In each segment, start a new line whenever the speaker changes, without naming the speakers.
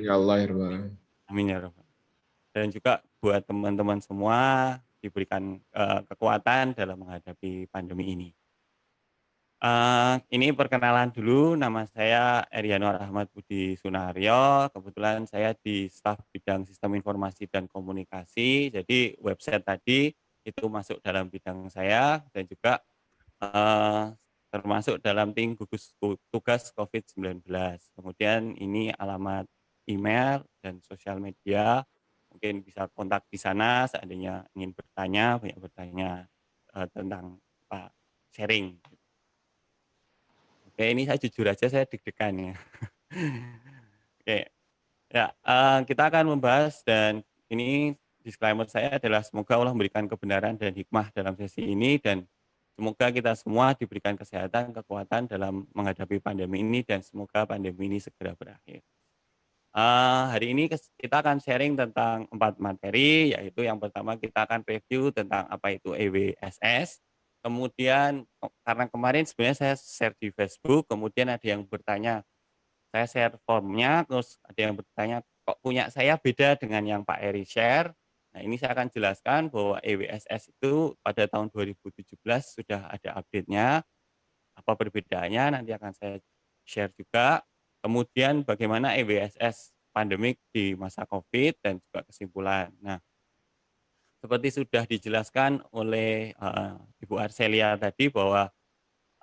Ya Allah ya Rabbal alamin.
Amin ya rabbal. Dan juga buat teman-teman semua diberikan, kekuatan dalam menghadapi pandemi ini. Ini perkenalan dulu, nama saya Erianur Ahmad Budi Sunaryo, kebetulan saya di staf bidang Sistem Informasi dan Komunikasi, jadi website tadi itu masuk dalam bidang saya dan juga, termasuk dalam tim gugus tugas COVID-19. Kemudian ini alamat email dan sosial media, mungkin bisa kontak di sana seandainya ingin bertanya, banyak bertanya, tentang apa, sharing. Oke, ini saya jujur aja saya deg-degan ya. Oke, ya, kita akan membahas dan ini disclaimer saya adalah semoga Allah memberikan kebenaran dan hikmah dalam sesi ini dan semoga kita semua diberikan kesehatan, kekuatan dalam menghadapi pandemi ini dan semoga pandemi ini segera berakhir. Hari ini kita akan sharing tentang 4 materi, yaitu yang pertama kita akan review tentang apa itu EWSS, kemudian karena kemarin sebenarnya saya share di Facebook, kemudian ada yang bertanya, saya share formnya, terus ada yang bertanya, "Kok punya saya beda dengan yang Pak Eri share?" Nah, ini saya akan jelaskan bahwa EWSS itu pada tahun 2017 sudah ada update-nya, apa perbedaannya nanti akan saya share juga. Kemudian bagaimana EWSS pandemik di masa Covid dan juga kesimpulan. Nah, seperti sudah dijelaskan oleh, Ibu Arselia tadi bahwa,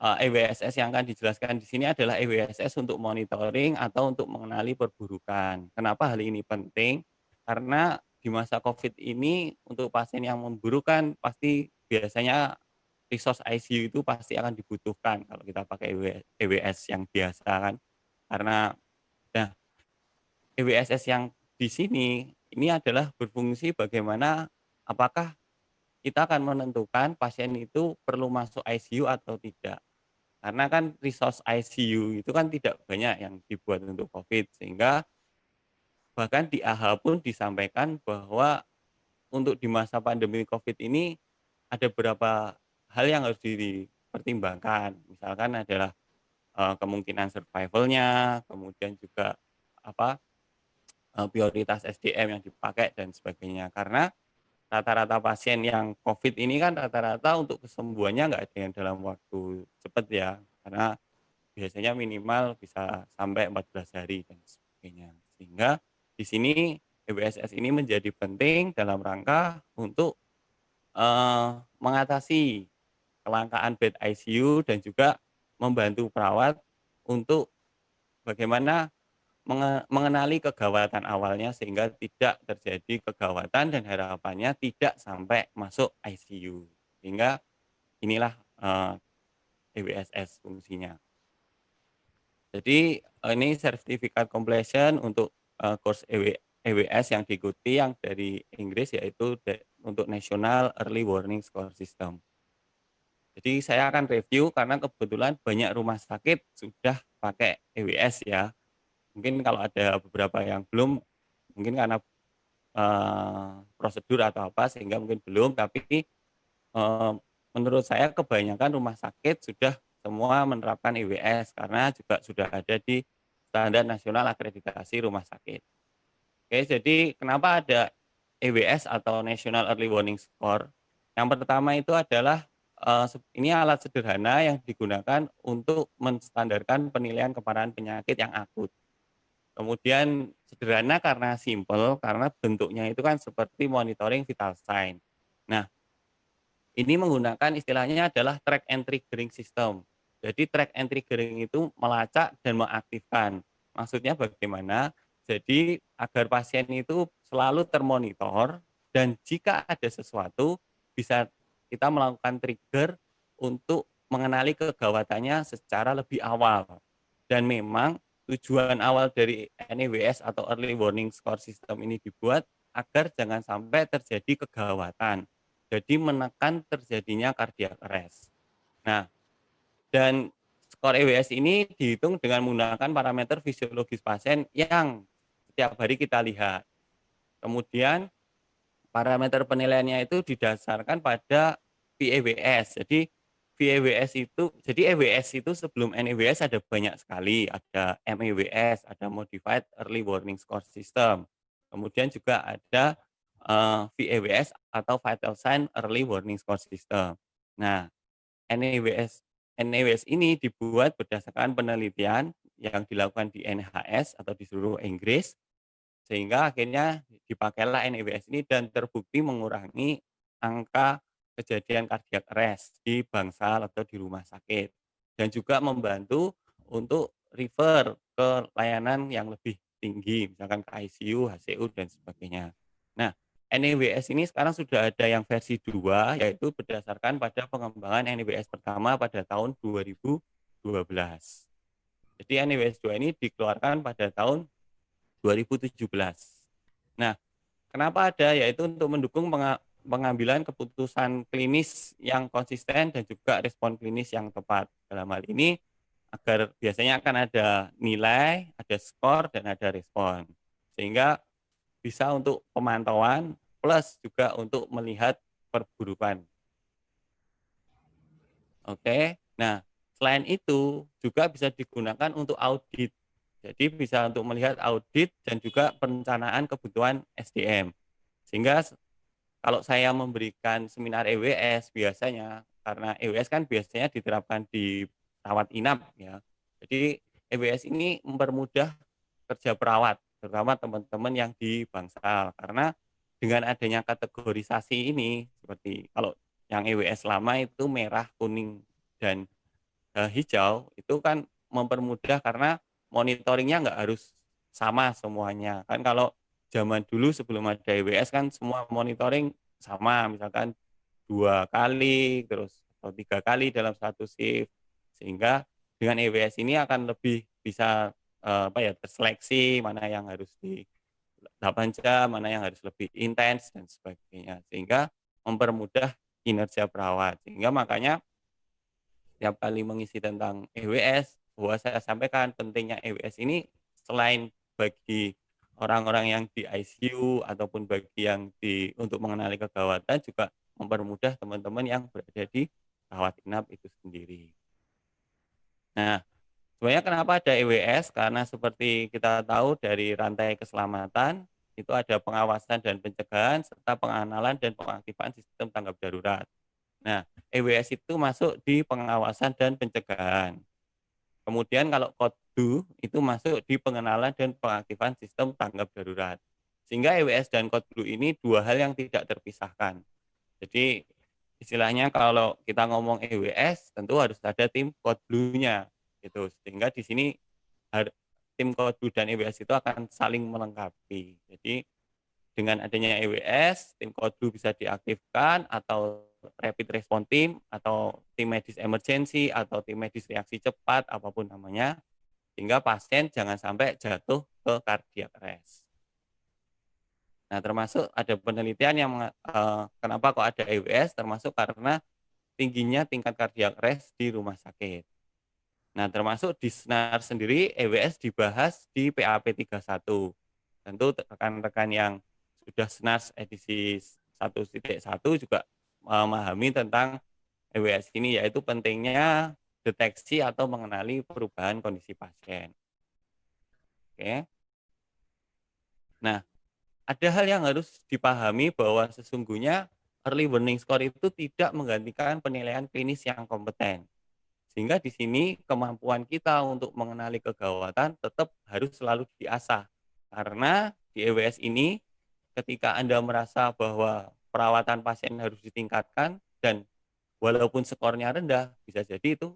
EWSS yang akan dijelaskan di sini adalah EWSS untuk monitoring atau untuk mengenali perburukan. Kenapa hal ini penting? Karena di masa Covid ini untuk pasien yang memburuk kan pasti biasanya resource ICU itu pasti akan dibutuhkan kalau kita pakai EWS yang biasa kan. Karena nah, EWSS yang di sini, ini adalah berfungsi bagaimana apakah kita akan menentukan pasien itu perlu masuk ICU atau tidak. Karena kan resource ICU itu kan tidak banyak yang dibuat untuk COVID, sehingga bahkan di AHA pun disampaikan bahwa untuk di masa pandemi COVID ini ada beberapa hal yang harus dipertimbangkan. Misalkan adalah, kemungkinan survival-nya, kemudian juga apa, prioritas SDM yang dipakai dan sebagainya. Karena rata-rata pasien yang COVID ini kan rata-rata untuk kesembuhannya nggak ada yang dalam waktu cepat ya, karena biasanya minimal bisa sampai 14 hari dan sebagainya. Sehingga di sini EWSS ini menjadi penting dalam rangka untuk, mengatasi kelangkaan bed ICU dan juga membantu perawat untuk bagaimana mengenali kegawatan awalnya sehingga tidak terjadi kegawatan dan harapannya tidak sampai masuk ICU. Sehingga inilah, EWSS fungsinya. Jadi, ini sertifikat completion untuk, course EWS yang diikuti yang dari Inggris yaitu untuk National Early Warning Score System. Jadi saya akan review karena kebetulan banyak rumah sakit sudah pakai EWS ya. Mungkin kalau ada beberapa yang belum, mungkin karena, prosedur atau apa sehingga mungkin belum, tapi, menurut saya kebanyakan rumah sakit sudah semua menerapkan EWS karena juga sudah ada di Standar Nasional Akreditasi Rumah Sakit. Oke, jadi kenapa ada EWS atau National Early Warning Score? Yang pertama itu adalah, ini alat sederhana yang digunakan untuk menstandarkan penilaian keparahan penyakit yang akut. Kemudian sederhana karena simple, karena bentuknya itu kan seperti monitoring vital sign. Nah, ini menggunakan istilahnya adalah track and triggering system. Jadi track and triggering itu melacak dan mengaktifkan. Maksudnya bagaimana? Jadi agar pasien itu selalu termonitor dan jika ada sesuatu bisa kita melakukan trigger untuk mengenali kegawatannya secara lebih awal. Dan memang tujuan awal dari NEWS atau Early Warning Score System ini dibuat agar jangan sampai terjadi kegawatan. Jadi menekan terjadinya cardiac arrest. Nah, dan skor EWS ini dihitung dengan menggunakan parameter fisiologis pasien yang setiap hari kita lihat. Kemudian parameter penilaiannya itu didasarkan pada PEWS. Jadi VEWS itu, jadi EWS itu sebelum NEWS ada banyak sekali, ada MEWS, ada Modified Early Warning Score System. Kemudian juga ada VEWS atau Vital Sign Early Warning Score System. Nah, NEWS NEWS ini dibuat berdasarkan penelitian yang dilakukan di NHS atau di seluruh Inggris, sehingga akhirnya dipakailah NEWS ini dan terbukti mengurangi angka kejadian cardiac arrest di bangsal atau di rumah sakit. Dan juga membantu untuk refer ke layanan yang lebih tinggi, misalkan ke ICU, HCU, dan sebagainya. Nah, NEWS ini sekarang sudah ada yang versi 2, yaitu berdasarkan pada pengembangan NEWS pertama pada tahun 2012. Jadi NEWS 2 ini dikeluarkan pada tahun 2017. Nah, kenapa ada? Yaitu untuk mendukung pengambilan keputusan klinis yang konsisten dan juga respon klinis yang tepat. Dalam hal ini, agar biasanya akan ada nilai, ada skor, dan ada respon. Sehingga bisa untuk pemantauan plus juga untuk melihat perburukan. Oke. Nah, selain itu juga bisa digunakan untuk audit. Jadi bisa untuk melihat audit dan juga perencanaan kebutuhan SDM. Sehingga kalau saya memberikan seminar EWS biasanya, karena EWS kan biasanya diterapkan di rawat inap ya. Jadi EWS ini mempermudah kerja perawat, terutama teman-teman yang di bangsal. Karena dengan adanya kategorisasi ini, seperti kalau yang EWS lama itu merah, kuning, dan hijau, itu kan mempermudah karena monitoringnya nggak harus sama semuanya. Kan kalau zaman dulu sebelum ada EWS kan semua monitoring sama, misalkan 2 kali, terus atau 3 kali dalam satu shift. Sehingga dengan EWS ini akan lebih bisa, terseleksi mana yang harus di 8 jam, mana yang harus lebih intens dan sebagainya. Sehingga mempermudah kinerja perawat. Sehingga makanya setiap kali mengisi tentang EWS, bahwa saya sampaikan pentingnya EWS ini selain bagi orang-orang yang di ICU ataupun bagi yang untuk mengenali kegawatan juga mempermudah teman-teman yang berada di rawat inap itu sendiri. Nah, sebenarnya kenapa ada EWS? Karena seperti kita tahu dari rantai keselamatan, itu ada pengawasan dan pencegahan serta pengenalan dan pengaktifan sistem tanggap darurat. Nah, EWS itu masuk di pengawasan dan pencegahan. Kemudian kalau KODU itu masuk di pengenalan dan pengaktifan sistem tanggap darurat. Sehingga EWS dan KODU ini dua hal yang tidak terpisahkan. Jadi istilahnya kalau kita ngomong EWS tentu harus ada tim KODU-nya gitu. Sehingga di sini tim KODU dan EWS itu akan saling melengkapi. Jadi dengan adanya EWS, tim KODU bisa diaktifkan atau rapid response team atau tim medis emergency atau tim medis reaksi cepat apapun namanya, sehingga pasien jangan sampai jatuh ke cardiac arrest. Nah, termasuk ada penelitian yang kenapa kok ada EWS, termasuk karena tingginya tingkat cardiac arrest di rumah sakit. Nah, termasuk di SNAR sendiri EWS dibahas di PAP 31. Tentu rekan-rekan yang sudah SNAS edisi 1.1 juga memahami tentang EWS ini, yaitu pentingnya deteksi atau mengenali perubahan kondisi pasien. Oke. Nah, ada hal yang harus dipahami bahwa sesungguhnya early warning score itu tidak menggantikan penilaian klinis yang kompeten. Sehingga di sini kemampuan kita untuk mengenali kegawatan tetap harus selalu diasah. Karena di EWS ini ketika Anda merasa bahwa perawatan pasien harus ditingkatkan dan walaupun skornya rendah, bisa jadi itu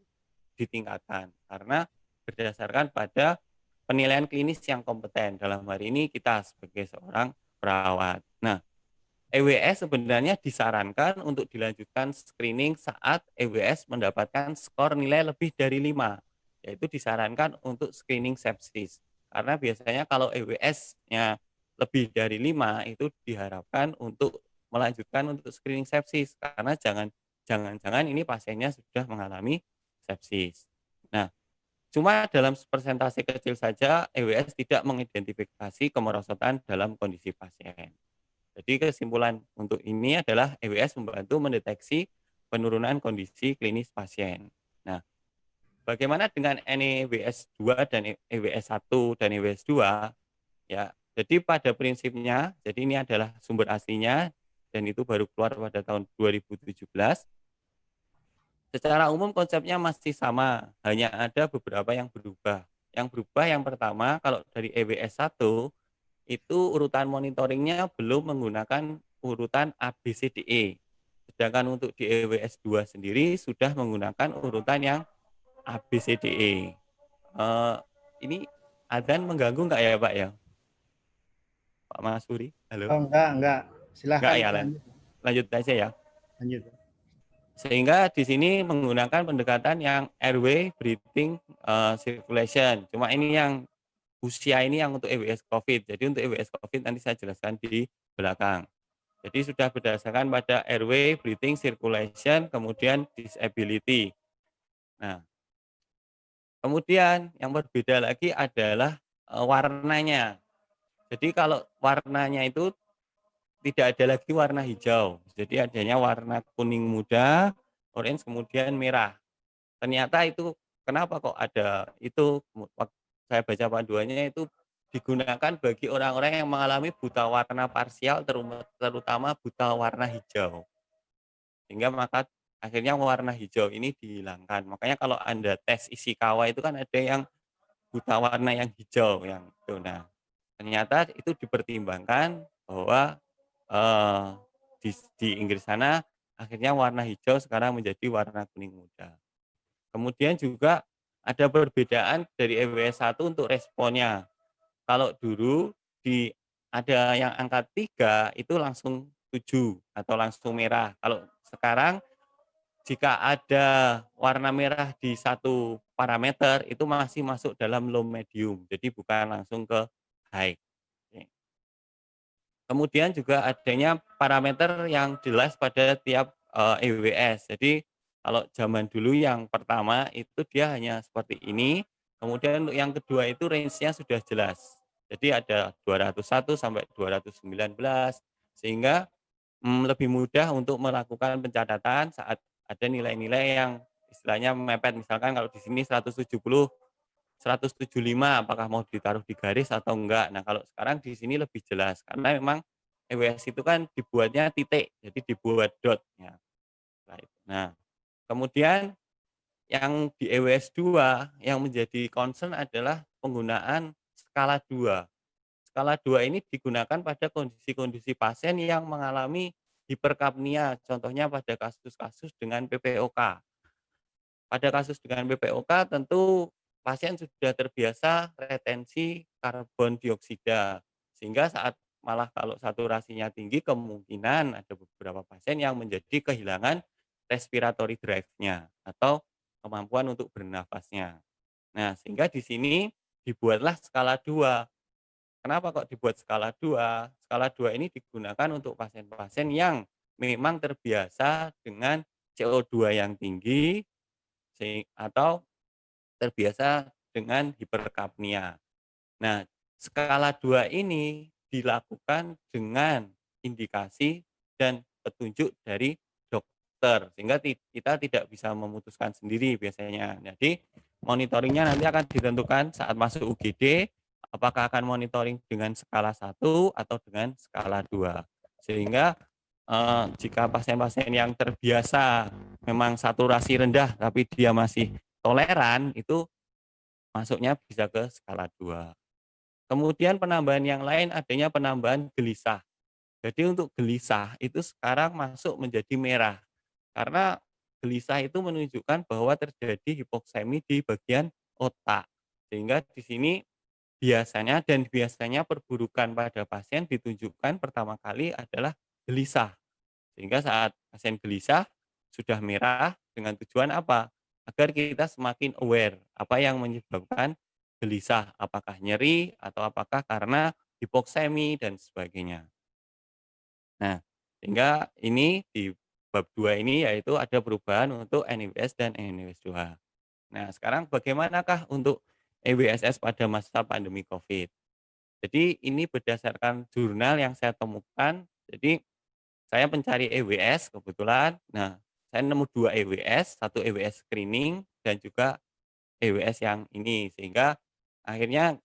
ditingkatkan. Karena berdasarkan pada penilaian klinis yang kompeten. Dalam hari ini kita sebagai seorang perawat. Nah, EWS sebenarnya disarankan untuk dilanjutkan screening saat EWS mendapatkan skor nilai lebih dari 5, yaitu disarankan untuk screening sepsis. Karena biasanya kalau EWS-nya lebih dari 5 itu diharapkan untuk melanjutkan untuk screening sepsis karena jangan-jangan ini pasiennya sudah mengalami sepsis. Nah, cuma dalam persentase kecil saja EWS tidak mengidentifikasi kemerosotan dalam kondisi pasien. Jadi kesimpulan untuk ini adalah EWS membantu mendeteksi penurunan kondisi klinis pasien. Nah, bagaimana dengan NEWS2 dan EWS1 dan EWS2? Ya, jadi pada prinsipnya, jadi ini adalah sumber aslinya dan itu baru keluar pada tahun 2017. Secara umum konsepnya masih sama, hanya ada beberapa yang berubah. Yang berubah yang pertama, kalau dari EWS1 itu urutan monitoringnya belum menggunakan urutan ABCDE. Sedangkan untuk di EWS2 sendiri sudah menggunakan urutan yang ABCDE. Ini adzan mengganggu nggak ya Pak ya? Pak Masuri, halo?
Oh, enggak.
Nggak
Silahkan
ya,
lanjut.
lanjut aja ya.
Lanjut.
Sehingga di sini menggunakan pendekatan yang airway breathing circulation. Cuma ini yang usia ini yang untuk EWS COVID. Jadi untuk EWS COVID nanti saya jelaskan di belakang. Jadi sudah berdasarkan pada airway breathing circulation, kemudian disability. Nah, kemudian yang berbeda lagi adalah warnanya. Jadi kalau warnanya itu tidak ada lagi warna hijau. Jadi adanya warna kuning muda, orange, kemudian merah. Ternyata itu kenapa kok ada itu, waktu saya baca panduannya itu digunakan bagi orang-orang yang mengalami buta warna parsial, terutama buta warna hijau. Sehingga maka akhirnya warna hijau ini dihilangkan. Makanya kalau Anda tes isi kawah itu kan ada yang buta warna yang hijau yang itu. Nah, ternyata itu dipertimbangkan bahwa eh, di Inggris sana akhirnya warna hijau sekarang menjadi warna kuning muda. Kemudian juga ada perbedaan dari EWS1 untuk responnya. Kalau dulu ada yang angka 3 itu langsung 7 atau langsung merah. Kalau sekarang jika ada warna merah di satu parameter itu masih masuk dalam low medium. Jadi bukan langsung ke high. Kemudian juga adanya parameter yang jelas pada tiap EWS. Jadi kalau zaman dulu yang pertama itu dia hanya seperti ini, kemudian untuk yang kedua itu range-nya sudah jelas. Jadi ada 201 sampai 219 sehingga lebih mudah untuk melakukan pencatatan saat ada nilai-nilai yang istilahnya mepet. Misalkan kalau di sini 170, 175 apakah mau ditaruh di garis atau enggak. Nah, kalau sekarang di sini lebih jelas karena memang EWS itu kan dibuatnya titik, jadi dibuat dot ya. Nah, kemudian yang di EWS2 yang menjadi concern adalah penggunaan skala 2. Skala 2 ini digunakan pada kondisi-kondisi pasien yang mengalami hiperkapnia, contohnya pada kasus-kasus dengan PPOK. Pada kasus dengan PPOK tentu pasien sudah terbiasa retensi karbon dioksida, sehingga saat malah kalau saturasinya tinggi kemungkinan ada beberapa pasien yang menjadi kehilangan respiratory drive-nya atau kemampuan untuk bernafasnya. Nah, sehingga di sini dibuatlah skala 2. Kenapa kok dibuat skala 2? Skala 2 ini digunakan untuk pasien-pasien yang memang terbiasa dengan CO2 yang tinggi atau terbiasa dengan hiperkapnia. Nah, skala 2 ini dilakukan dengan indikasi dan petunjuk dari dokter, sehingga kita tidak bisa memutuskan sendiri biasanya. Jadi, monitoringnya nanti akan ditentukan saat masuk UGD, apakah akan monitoring dengan skala 1 atau dengan skala 2. Sehingga jika pasien-pasien yang terbiasa memang saturasi rendah tapi dia masih toleran, itu masuknya bisa ke skala 2. Kemudian penambahan yang lain adanya penambahan gelisah. Jadi untuk gelisah itu sekarang masuk menjadi merah. Karena gelisah itu menunjukkan bahwa terjadi hipoksemi di bagian otak. Sehingga di sini biasanya perburukan pada pasien ditunjukkan pertama kali adalah gelisah. Sehingga saat pasien gelisah sudah merah dengan tujuan apa? Agar kita semakin aware apa yang menyebabkan gelisah, apakah nyeri atau apakah karena hipoksemi dan sebagainya. Nah, sehingga ini di bab 2 ini yaitu ada perubahan untuk NIWS dan NIWS2. Nah, sekarang bagaimanakah untuk EWSS pada masa pandemi COVID? Jadi ini berdasarkan jurnal yang saya temukan. Jadi saya mencari EWS kebetulan. Nah, saya nemu 2 EWS, 1 EWS screening dan juga EWS yang ini, sehingga akhirnya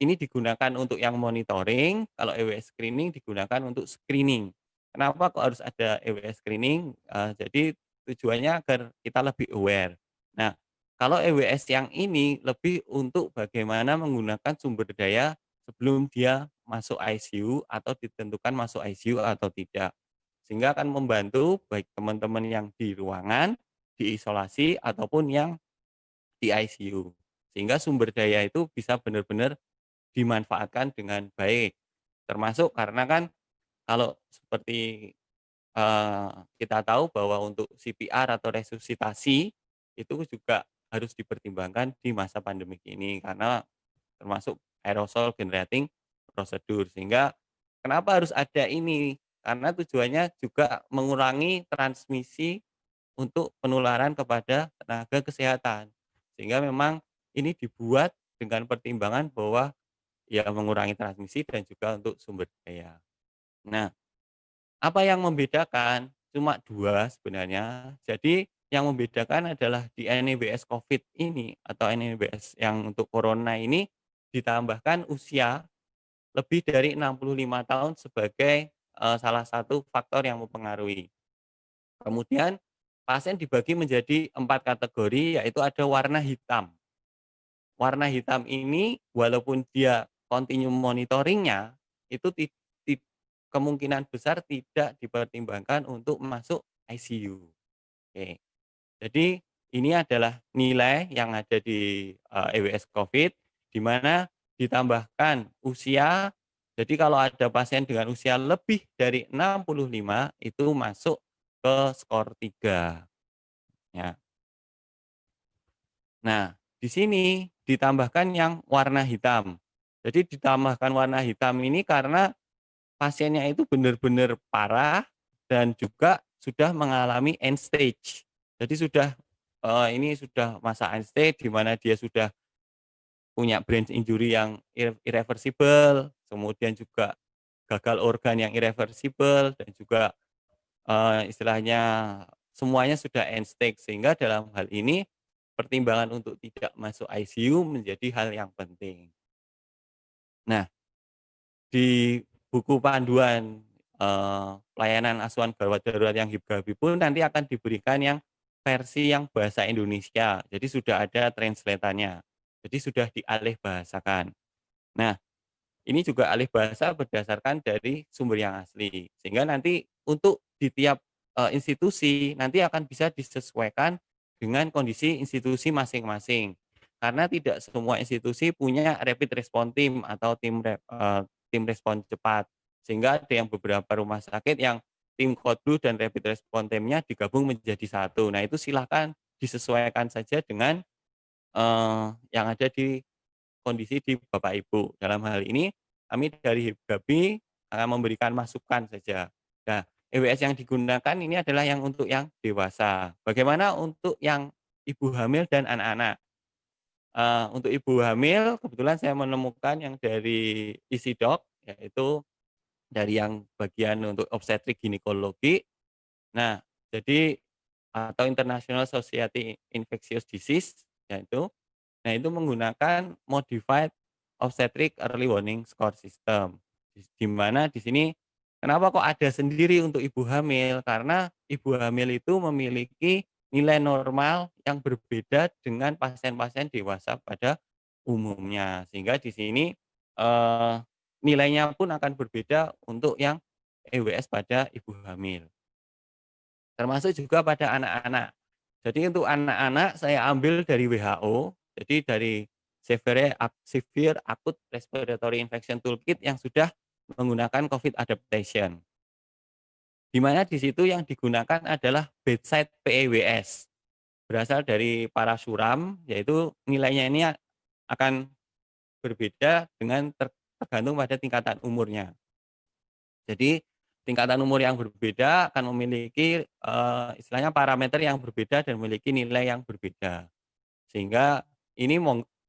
ini digunakan untuk yang monitoring, kalau EWS screening digunakan untuk screening. Kenapa kok harus ada EWS screening? Jadi tujuannya agar kita lebih aware. Nah, kalau EWS yang ini lebih untuk bagaimana menggunakan sumber daya sebelum dia masuk ICU atau ditentukan masuk ICU atau tidak. Sehingga akan membantu baik teman-teman yang di ruangan, di isolasi, ataupun yang di ICU. Sehingga sumber daya itu bisa benar-benar dimanfaatkan dengan baik. Termasuk karena kan kalau seperti, kita tahu bahwa untuk CPR atau resusitasi itu juga harus dipertimbangkan di masa pandemik ini karena termasuk aerosol generating prosedur. Sehingga kenapa harus ada ini? Karena tujuannya juga mengurangi transmisi untuk penularan kepada tenaga kesehatan. Sehingga memang ini dibuat dengan pertimbangan bahwa ya mengurangi transmisi dan juga untuk sumber daya. Nah, apa yang membedakan? Cuma 2 sebenarnya. Jadi yang membedakan adalah di NIBS Covid ini atau NIBS yang untuk corona ini ditambahkan usia lebih dari 65 tahun sebagai, salah satu faktor yang mempengaruhi. Kemudian pasien dibagi menjadi 4 kategori, yaitu ada warna hitam. Warna hitam ini walaupun dia continue monitoringnya itu ti ti kemungkinan besar tidak dipertimbangkan untuk masuk ICU. Oke. Jadi ini adalah nilai yang ada di, EWS Covid, di mana ditambahkan usia, jadi kalau ada pasien dengan usia lebih dari 65 itu masuk ke skor 3, ya. Nah, di sini ditambahkan yang warna hitam. Jadi ditambahkan warna hitam ini karena pasiennya itu benar-benar parah dan juga sudah mengalami end stage. Jadi sudah, ini sudah masa end stage di mana dia sudah punya brain injury yang irreversible, kemudian juga gagal organ yang irreversible dan juga, istilahnya semuanya sudah end stage sehingga dalam hal ini pertimbangan untuk tidak masuk ICU menjadi hal yang penting. Nah, di buku panduan, pelayanan asuhan gawat darurat yang HIPGABI pun nanti akan diberikan yang versi yang bahasa Indonesia. Jadi sudah ada translatannya. Jadi sudah dialih bahasakan. Nah, ini juga alih bahasa berdasarkan dari sumber yang asli. Sehingga nanti untuk di tiap, institusi nanti akan bisa disesuaikan dengan kondisi institusi masing-masing. Karena tidak semua institusi punya rapid response team atau tim respon cepat. Sehingga ada yang beberapa rumah sakit yang tim Kodlu dan rapid response team-nya digabung menjadi satu. Nah, itu silakan disesuaikan saja dengan, yang ada di kondisi di Bapak Ibu. Dalam hal ini kami dari HIPGABI akan memberikan masukan saja. Nah, EWS yang digunakan ini adalah yang untuk yang dewasa. Bagaimana untuk yang ibu hamil dan anak-anak? Untuk ibu hamil kebetulan saya menemukan yang dari ISIDOK, yaitu dari yang bagian untuk obstetrik ginekologi. Nah, jadi atau International Society Infectious Disease, yaitu nah, itu menggunakan Modified Obstetric Early Warning Score System. Di mana di sini kenapa kok ada sendiri untuk ibu hamil? Karena ibu hamil itu memiliki nilai normal yang berbeda dengan pasien-pasien dewasa pada umumnya. Sehingga di sini, eee, nilainya pun akan berbeda untuk yang EWS pada ibu hamil. Termasuk juga pada anak-anak. Jadi untuk anak-anak saya ambil dari WHO, jadi dari Severe Acute Respiratory Infection Toolkit yang sudah menggunakan COVID adaptation. Di mana di situ yang digunakan adalah bedside PEWS, berasal dari parasuram, yaitu nilainya ini akan berbeda dengan tergantung pada tingkatan umurnya. Jadi tingkatan umur yang berbeda akan memiliki, istilahnya parameter yang berbeda dan memiliki nilai yang berbeda. Sehingga ini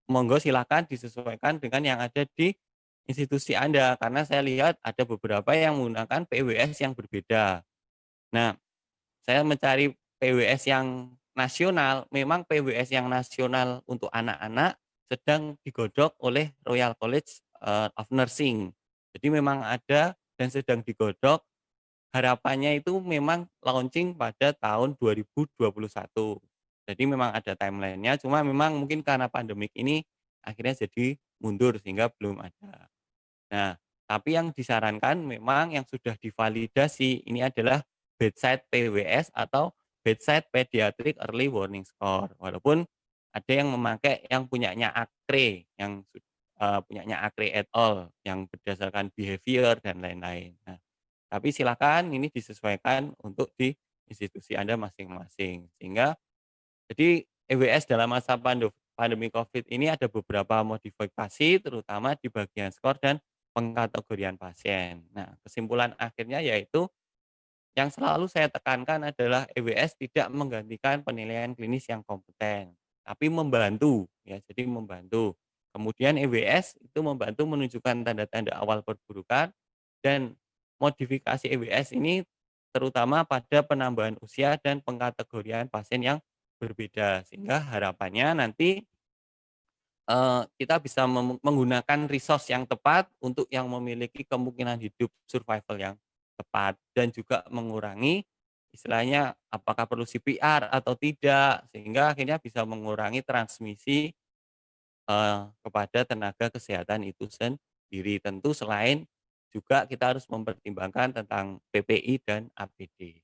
monggo silakan disesuaikan dengan yang ada di institusi Anda, karena saya lihat ada beberapa yang menggunakan PWS yang berbeda. Nah, saya mencari PWS yang nasional, memang PWS yang nasional untuk anak-anak sedang digodok oleh Royal College, of Nursing. Jadi memang ada dan sedang digodok, harapannya itu memang launching pada tahun 2021. Jadi memang ada timeline-nya, cuma memang mungkin karena pandemik ini akhirnya jadi mundur sehingga belum ada. Nah, tapi yang disarankan memang yang sudah divalidasi ini adalah bedside PWS atau bedside pediatric early warning score. Walaupun ada yang memakai yang punyanya ACRE, yang punyanya ACRE et al. Yang berdasarkan behavior dan lain-lain. Nah, tapi silakan ini disesuaikan untuk di institusi Anda masing-masing. Sehingga jadi EWS dalam masa pandemi Covid ini ada beberapa modifikasi terutama di bagian skor dan pengkategorian pasien. Nah, kesimpulan akhirnya yaitu yang selalu saya tekankan adalah EWS tidak menggantikan penilaian klinis yang kompeten, tapi membantu ya, jadi membantu. Kemudian EWS itu membantu menunjukkan tanda-tanda awal perburukan dan modifikasi EWS ini terutama pada penambahan usia dan pengkategorian pasien yang berbeda. Sehingga harapannya nanti kita bisa menggunakan resource yang tepat untuk yang memiliki kemungkinan hidup survival yang tepat dan juga mengurangi istilahnya apakah perlu CPR atau tidak, sehingga akhirnya bisa mengurangi transmisi, kepada tenaga kesehatan itu sendiri. Tentu selain juga kita harus mempertimbangkan tentang PPI dan APD.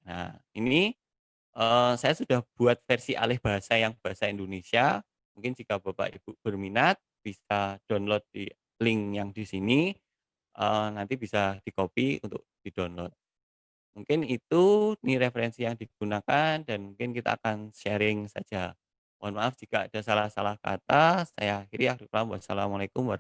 Nah, ini saya sudah buat versi alih bahasa yang bahasa Indonesia. Mungkin jika Bapak Ibu berminat bisa download di link yang di sini, nanti bisa di-copy untuk di-download. Mungkin itu nih referensi yang digunakan dan mungkin kita akan sharing saja. Mohon maaf jika ada salah-salah kata, saya akhiri. Wassalamualaikum